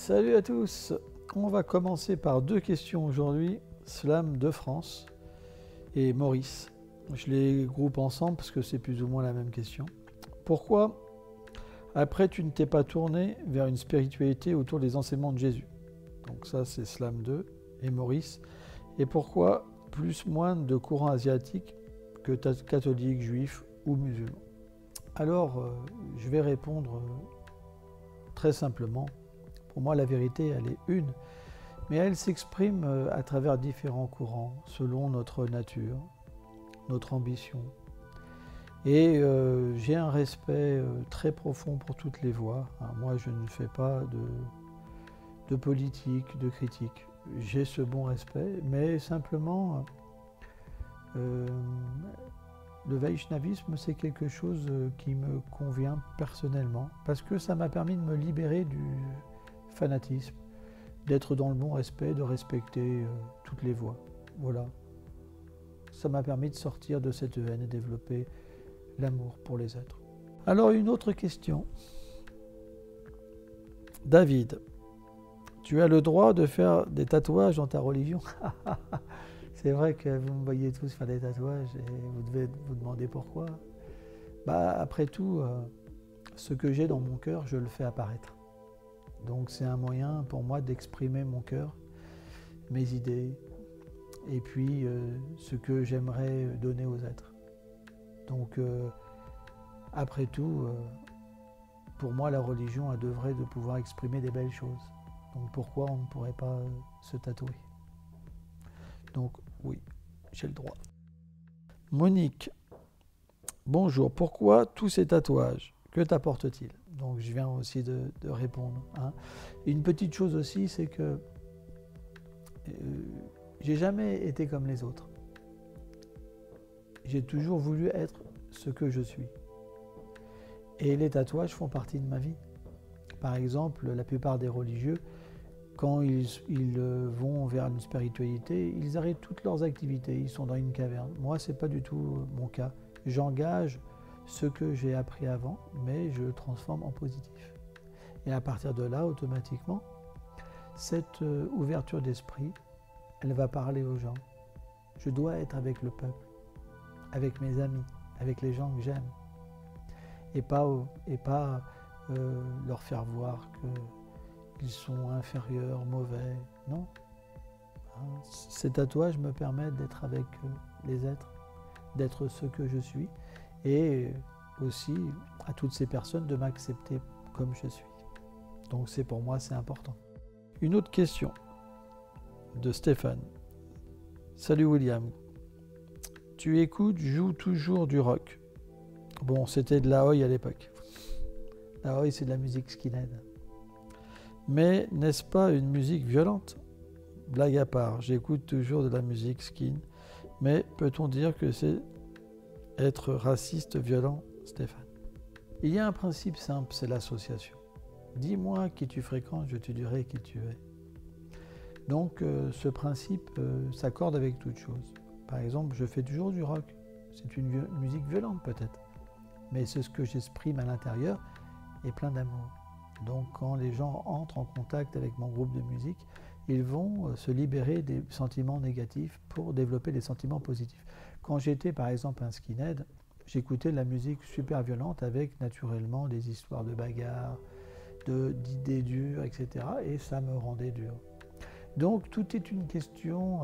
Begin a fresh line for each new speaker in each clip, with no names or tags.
Salut à tous. On va commencer par deux questions aujourd'hui. Slam de France et Maurice. Je les groupe ensemble parce que c'est plus ou moins la même question. Pourquoi, après, tu ne t'es pas tourné vers une spiritualité autour des enseignements de Jésus? Donc ça, c'est Slam 2 et Maurice. Et pourquoi plus moine de courant asiatique que catholique, juif ou musulman? Alors, je vais répondre très simplement. Pour moi, la vérité, elle est une, mais elle s'exprime à travers différents courants, selon notre nature, notre ambition. Et j'ai un respect très profond pour toutes les voix. Moi, je ne fais pas de politique, de critique. J'ai ce bon respect, mais simplement, le Vaishnavisme, c'est quelque chose qui me convient personnellement, parce que ça m'a permis de me libérer du fanatisme, d'être dans le bon respect, de respecter toutes les voix. Voilà. Ça m'a permis de sortir de cette haine et développer l'amour pour les êtres. Alors, une autre question. David, tu as le droit de faire des tatouages dans ta religion? C'est vrai que vous me voyez tous faire des tatouages et vous devez vous demander pourquoi. Après tout, ce que j'ai dans mon cœur, je le fais apparaître. Donc c'est un moyen pour moi d'exprimer mon cœur, mes idées, et puis ce que j'aimerais donner aux êtres. Donc après tout, pour moi la religion, elle devrait de pouvoir exprimer des belles choses. Donc pourquoi on ne pourrait pas se tatouer? Donc oui, j'ai le droit. Monique, bonjour, pourquoi tous ces tatouages? Que t'apporte-t-il? Donc je viens aussi de répondre. Une petite chose aussi, c'est que j'ai jamais été comme les autres. J'ai toujours voulu être ce que je suis. Et les tatouages font partie de ma vie. Par exemple, la plupart des religieux, quand ils vont vers une spiritualité, ils arrêtent toutes leurs activités, ils sont dans une caverne. Moi, ce n'est pas du tout mon cas. J'engage ce que j'ai appris avant, mais je le transforme en positif. Et à partir de là, automatiquement, cette ouverture d'esprit, elle va parler aux gens. Je dois être avec le peuple, avec mes amis, avec les gens que j'aime, et pas leur faire voir qu'ils sont inférieurs, mauvais. Non. Ces tatouages me permettent d'être avec les êtres, d'être ce que je suis, et aussi à toutes ces personnes de m'accepter comme je suis. Donc pour moi, c'est important. Une autre question de Stéphane. Salut William. Tu joues toujours du rock. Bon, c'était de la Oi à l'époque. La Oi, c'est de la musique skinhead. Mais n'est-ce pas une musique violente? Blague à part, j'écoute toujours de la musique skin. Mais peut-on dire que c'est être raciste, violent, Stéphane? Il y a un principe simple, c'est l'association. Dis-moi qui tu fréquentes, je te dirai qui tu es. Donc ce principe s'accorde avec toute chose. Par exemple, je fais toujours du rock. C'est une musique violente peut-être. Mais c'est ce que j'exprime à l'intérieur et plein d'amour. Donc quand les gens entrent en contact avec mon groupe de musique, ils vont se libérer des sentiments négatifs pour développer des sentiments positifs. Quand j'étais par exemple un skinhead, j'écoutais de la musique super violente avec naturellement des histoires de bagarres, d'idées dures, etc. Et ça me rendait dur. Donc tout est une question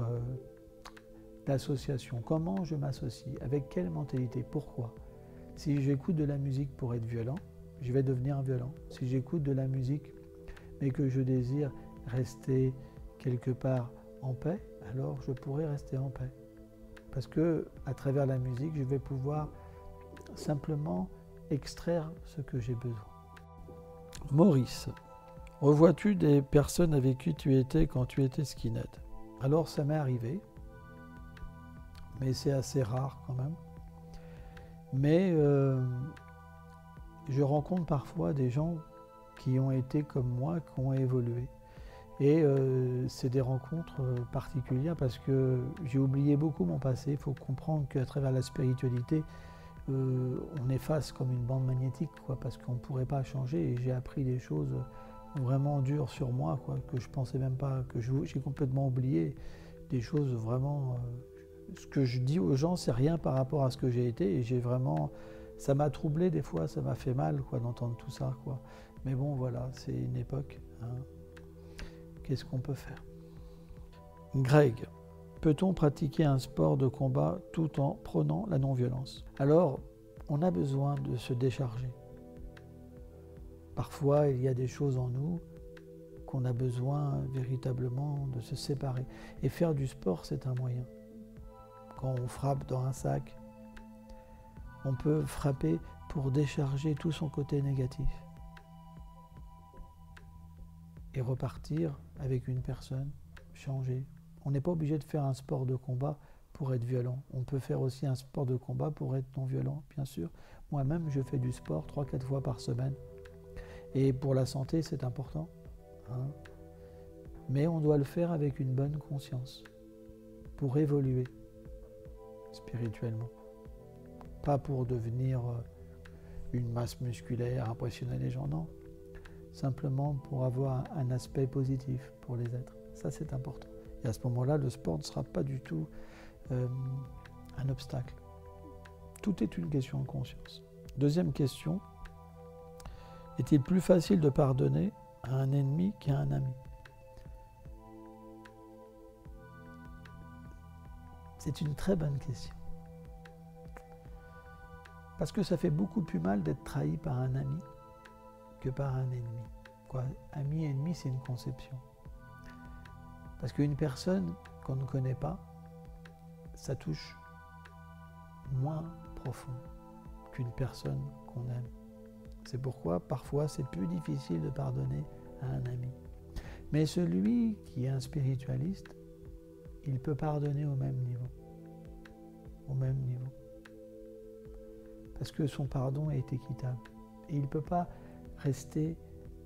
d'association. Comment je m'associe? Avec quelle mentalité? Pourquoi? Si j'écoute de la musique pour être violent, je vais devenir violent. Si j'écoute de la musique mais que je désire rester quelque part en paix, alors je pourrai rester en paix. Parce que à travers la musique, je vais pouvoir simplement extraire ce que j'ai besoin. Maurice, revois-tu des personnes avec qui tu étais quand tu étais skinhead? Alors ça m'est arrivé, mais c'est assez rare quand même. Mais je rencontre parfois des gens qui ont été comme moi, qui ont évolué. Et c'est des rencontres particulières parce que j'ai oublié beaucoup mon passé. Il faut comprendre qu'à travers la spiritualité, on efface comme une bande magnétique, parce qu'on ne pourrait pas changer. Et j'ai appris des choses vraiment dures sur moi, quoi, que je pensais même pas, que j'ai complètement oublié, des choses vraiment... ce que je dis aux gens, c'est rien par rapport à ce que j'ai été, et j'ai vraiment... Ça m'a troublé des fois, ça m'a fait mal, quoi, d'entendre tout ça, quoi. Mais bon, voilà, c'est une époque, hein. Qu'est-ce qu'on peut faire? Greg, peut-on pratiquer un sport de combat tout en prônant la non-violence? Alors, on a besoin de se décharger. Parfois, il y a des choses en nous qu'on a besoin véritablement de se séparer. Et faire du sport, c'est un moyen. Quand on frappe dans un sac, on peut frapper pour décharger tout son côté négatif et repartir avec une personne changée. On n'est pas obligé de faire un sport de combat pour être violent. On peut faire aussi un sport de combat pour être non violent, bien sûr. Moi-même, je fais du sport 3-4 fois par semaine. Et pour la santé, c'est important, hein. Mais on doit le faire avec une bonne conscience pour évoluer spirituellement. Pas pour devenir une masse musculaire, impressionner les gens, non. Simplement pour avoir un aspect positif pour les êtres. Ça, c'est important. Et à ce moment-là, le sport ne sera pas du tout un obstacle. Tout est une question de conscience. Deuxième question. Est-il plus facile de pardonner à un ennemi qu'à un ami? C'est une très bonne question. Parce que ça fait beaucoup plus mal d'être trahi par un ami que par un ennemi. Quoi, ami et ennemi, c'est une conception. Parce qu'une personne qu'on ne connaît pas, ça touche moins profond qu'une personne qu'on aime. C'est pourquoi parfois c'est plus difficile de pardonner à un ami. Mais celui qui est un spiritualiste, il peut pardonner au même niveau. Au même niveau. Parce que son pardon est équitable. Et il ne peut pas rester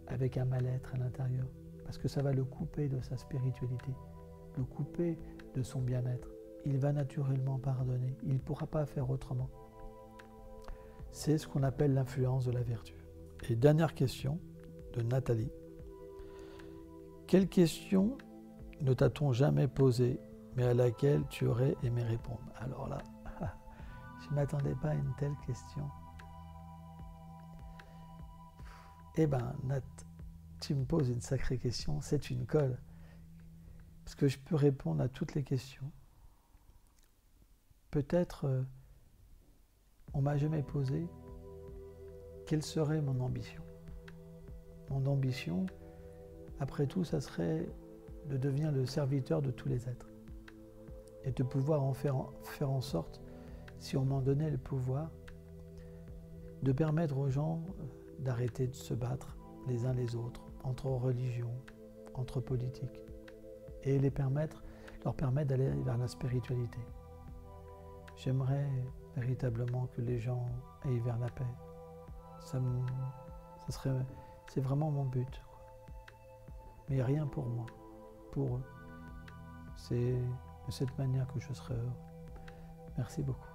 avec un mal-être à l'intérieur. Parce que ça va le couper de sa spiritualité, le couper de son bien-être. Il va naturellement pardonner. Il ne pourra pas faire autrement. C'est ce qu'on appelle l'influence de la vertu. Et dernière question de Nathalie. Quelle question ne t'a-t-on jamais posée, mais à laquelle tu aurais aimé répondre? Alors là, je ne m'attendais pas à une telle question. Eh bien, Nat, tu me poses une sacrée question, c'est une colle. Parce que je peux répondre à toutes les questions. Peut-être, on ne m'a jamais posé quelle serait mon ambition. Mon ambition, après tout, ça serait de devenir le serviteur de tous les êtres. Et de pouvoir faire en sorte, si on m'en donnait le pouvoir, de permettre aux gens d'arrêter de se battre les uns les autres, entre religions, entre politiques, et leur permettre d'aller vers la spiritualité. J'aimerais véritablement que les gens aillent vers la paix. C'est vraiment mon but, quoi. Mais rien pour moi, pour eux. C'est de cette manière que je serai heureux. Merci beaucoup.